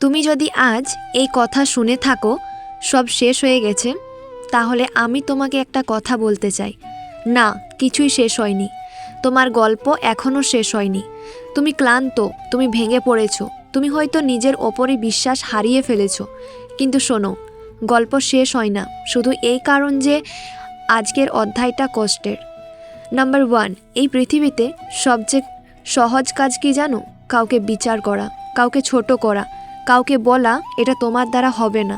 তুমি যদি আজ এই কথা শুনে থাকো সব শেষ হয়ে গেছে, তাহলে আমি তোমাকে একটা কথা বলতে চাই। না, কিছুই শেষ হয়নি। তোমার গল্প এখনও শেষ হয়নি। তুমি ক্লান্ত, তুমি ভেঙে পড়েছ, তুমি হয়তো নিজের ওপরই বিশ্বাস হারিয়ে ফেলেছ। কিন্তু শোনো, গল্প শেষ হয় না শুধু এই কারণ যে আজকের অধ্যায়টা কষ্টের। নাম্বার 1, এই পৃথিবীতে সবচেয়ে সহজ কাজ কি জানো? কাউকে বিচার করা, কাউকে ছোট করা, কাউকে বলা এটা তোমার দ্বারা হবে না।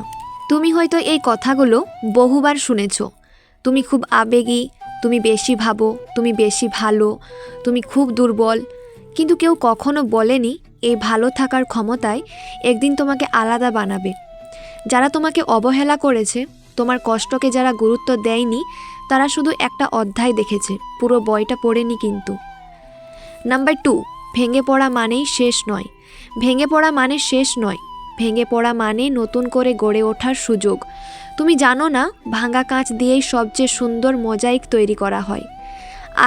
তুমি হয়তো এই কথাগুলো বহুবার শুনেছ। তুমি খুব আবেগী, তুমি বেশি ভাবো, তুমি বেশি ভালো, তুমি খুব দুর্বল। কিন্তু কেউ কখনো বলেনি এই ভালো থাকার ক্ষমতায় একদিন তোমাকে আলাদা বানাবে। যারা তোমাকে অবহেলা করেছে, তোমার কষ্টকে যারা গুরুত্ব দেয়নি, তারা শুধু একটা অধ্যায় দেখেছে, পুরো বইটা পড়েনি কিন্তু। নাম্বার 2, ভেঙে পড়া মানেই শেষ নয়। ভেঙে পড়া মানে শেষ নয়। ভেঙে পড়া মানে নতুন করে গড়ে ওঠার সুযোগ। তুমি জানো না, ভাঙা কাঁচ দিয়েই সবচেয়ে সুন্দর মোজাইক তৈরি করা হয়।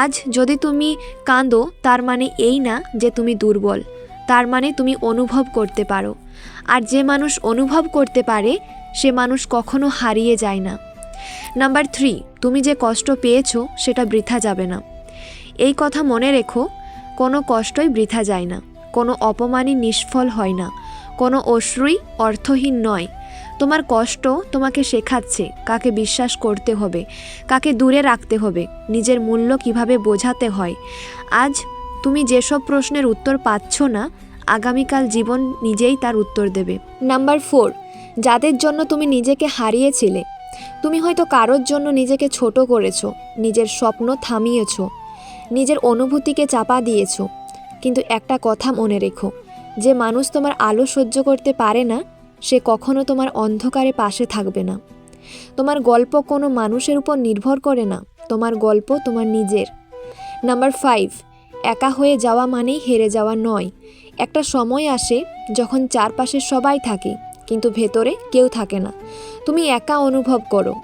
আজ যদি তুমি কাঁদো, তার মানে এই না যে তুমি দুর্বল, তার মানে তুমি অনুভব করতে পারো। আর যে মানুষ অনুভব করতে পারে, সে মানুষ কখনো হারিয়ে যায় না। নাম্বার 3, তুমি যে কষ্ট পেয়েছো সেটা বৃথা যাবে না। এই কথা মনে রেখো, কোনো কষ্টই বৃথা যায় না, কোনো অপমানই নিষ্ফল হয় না, কোনো অশ্রুই অর্থহীন নয়। তোমার কষ্ট তোমাকে শেখাচ্ছে কাকে বিশ্বাস করতে হবে, কাকে দূরে রাখতে হবে, নিজের মূল্য কিভাবে বোঝাতে হয়। আজ তুমি যেসব প্রশ্নের উত্তর পাচ্ছ না, আগামীকাল জীবন নিজেই তার উত্তর দেবে। নাম্বার 4, যাদের জন্য তুমি নিজেকে হারিয়েছিলে। তুমি হয়তো কারোর জন্য নিজেকে ছোট করেছো, নিজের স্বপ্ন থামিয়েছো, নিজের অনুভূতিকে চাপা দিয়েছো। কিন্তু একটা কথা মনে রেখো, যে মানুষ তোমার আলো সহ্য করতে পারে না, সে কখনো তোমার অন্ধকারে পাশে থাকবে না। তোমার গল্প কোনো মানুষের উপর নির্ভর করে না, তোমার গল্প তোমার নিজের। নাম্বার 5, একা হয়ে যাওয়া মানেই হেরে যাওয়া নয়। একটা সময় আসে যখন চারপাশে সবাই থাকে, কিন্তু ভেতরে কেউ থাকে না। তুমি একা অনুভব করো,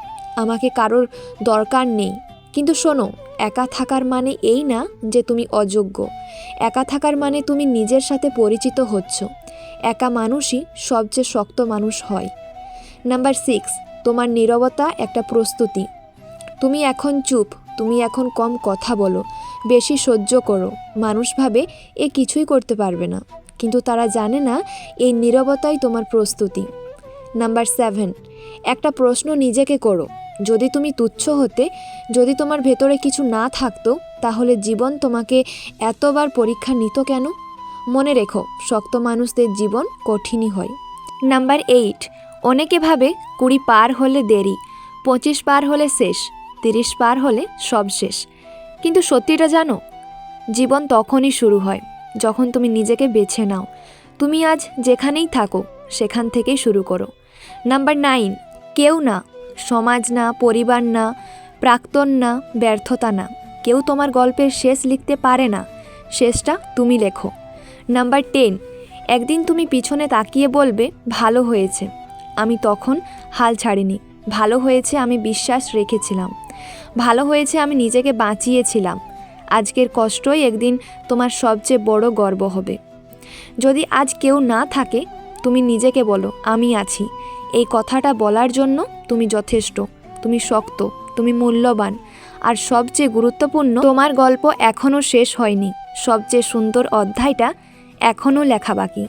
আমাকে কারোর দরকার নেই। কিন্তু শোনো, একা থাকার মানে এই না যে তুমি অযোগ্য। একা থাকার মানে তুমি নিজের সাথে পরিচিত হচ্ছ। একা মানুষই সবচেয়ে শক্ত মানুষ হয়। নাম্বার 6, তোমার নীরবতা একটা প্রস্তুতি। তুমি এখন চুপ, তুমি এখন কম কথা বলো, বেশি সহ্য করো। মানুষ ভাবে এ কিছুই করতে পারবে না, কিন্তু তারা জানে না এই নীরবতাই তোমার প্রস্তুতি। নাম্বার 7, একটা প্রশ্ন নিজেকে করো, যদি তুমি তুচ্ছ হতে, যদি তোমার ভেতরে কিছু না থাকতো, তাহলে জীবন তোমাকে এতবার পরীক্ষা নিত কেন? মনে রেখো, শক্ত মানুষদের জীবন কঠিনই হয়। নাম্বার 8, অনেকে ভাবে 20 পার হলে দেরি, 25 পার হলে শেষ, 30 পার হলে সব শেষ। কিন্তু সত্যিটা জানো, জীবন তখনই শুরু হয় যখন তুমি নিজেকে বেছে নাও। তুমি আজ যেখানেই থাকো, সেখান থেকেই শুরু করো। নাম্বার 9, কেউ না, সমাজ না, পরিবার না, প্রাক্তন না, ব্যর্থতা না, কেউ তোমার গল্পের শেষ লিখতে পারে না, শেষটা তুমি লেখো। নাম্বার 10, একদিন তুমি পিছনে তাকিয়ে বলবে ভালো হয়েছে, আমি তখন হাল ছাড়িনি, ভালো হয়েছে আমি বিশ্বাস রেখেছিলাম, ভালো হয়েছে আমি নিজেকে বাঁচিয়েছিলাম। আজকের কষ্টই একদিন তোমার সবচেয়ে বড় গর্ব হবে। যদি আজ কেউ না থাকে, তুমি নিজেকে বলো আমি আছি। এই কথাটা বলার জন্য তুমি যথেষ্ট, তুমি শক্ত, তুমি মূল্যবান। আর সবচেয়ে গুরুত্বপূর্ণ, তোমার গল্প এখনও শেষ হয়নি, সবচেয়ে সুন্দর অধ্যায়টা এখনও লেখা বাকি।